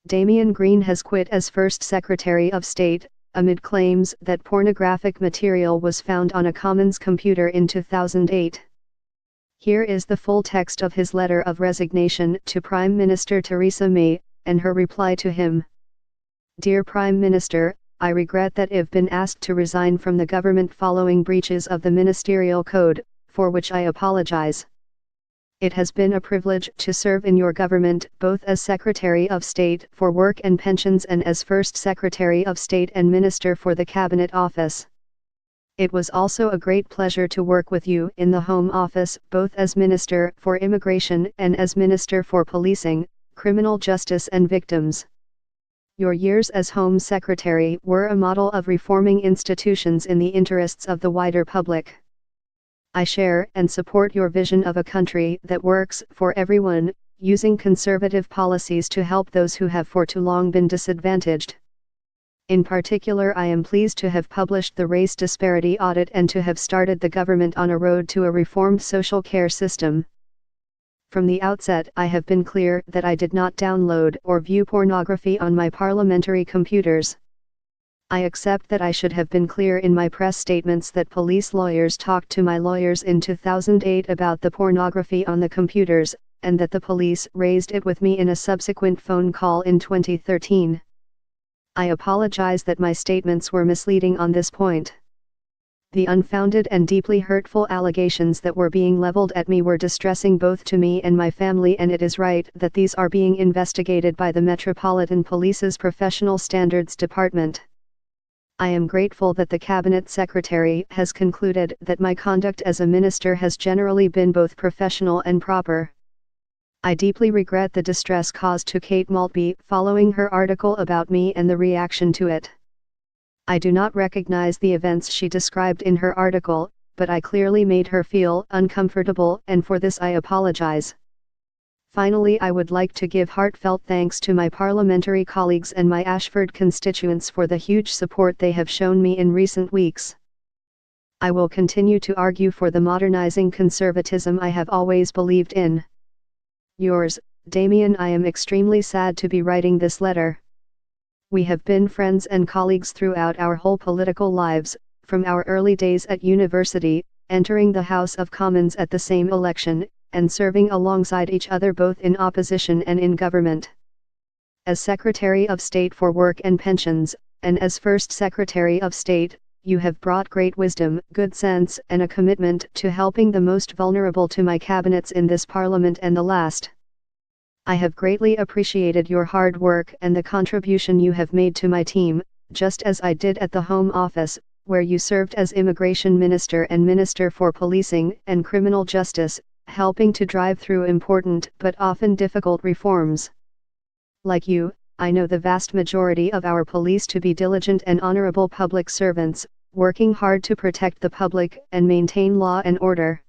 Damian Green has quit as First Secretary of State, amid claims that pornographic material was found on a Commons computer in 2008. Here is the full text of his letter of resignation to Prime Minister Theresa May, and her reply to him. Dear Prime Minister, I regret that I've been asked to resign from the government following breaches of the ministerial code, for which I apologize. It has been a privilege to serve in your government both as Secretary of State for Work and Pensions and as First Secretary of State and Minister for the Cabinet Office. It was also a great pleasure to work with you in the Home Office both as Minister for Immigration and as Minister for Policing, Criminal Justice and Victims. Your years as Home Secretary were a model of reforming institutions in the interests of the wider public. I share and support your vision of a country that works for everyone, using conservative policies to help those who have for too long been disadvantaged. In particular, I am pleased to have published the race disparity audit and to have started the government on a road to a reformed social care system. From the outset, I have been clear that I did not download or view pornography on my parliamentary computers. I accept that I should have been clear in my press statements that police lawyers talked to my lawyers in 2008 about the pornography on the computers, and that the police raised it with me in a subsequent phone call in 2013. I apologize that my statements were misleading on this point. The unfounded and deeply hurtful allegations that were being leveled at me were distressing both to me and my family, and it is right that these are being investigated by the Metropolitan Police's Professional Standards Department. I am grateful that the Cabinet Secretary has concluded that my conduct as a minister has generally been both professional and proper. I deeply regret the distress caused to Kate Maltby following her article about me and the reaction to it. I do not recognize the events she described in her article, but I clearly made her feel uncomfortable, and for this I apologize. Finally, I would like to give heartfelt thanks to my parliamentary colleagues and my Ashford constituents for the huge support they have shown me in recent weeks. I will continue to argue for the modernizing conservatism I have always believed in. Yours, Damian. I am extremely sad to be writing this letter. We have been friends and colleagues throughout our whole political lives, from our early days at university, entering the House of Commons at the same election, and serving alongside each other both in opposition and in government. As Secretary of State for Work and Pensions, and as First Secretary of State, you have brought great wisdom, good sense, and a commitment to helping the most vulnerable to my cabinets in this Parliament and the last. I have greatly appreciated your hard work and the contribution you have made to my team, just as I did at the Home Office, where you served as Immigration Minister and Minister for Policing and Criminal Justice, helping to drive through important but often difficult reforms. Like you, I know the vast majority of our police to be diligent and honorable public servants, working hard to protect the public and maintain law and order.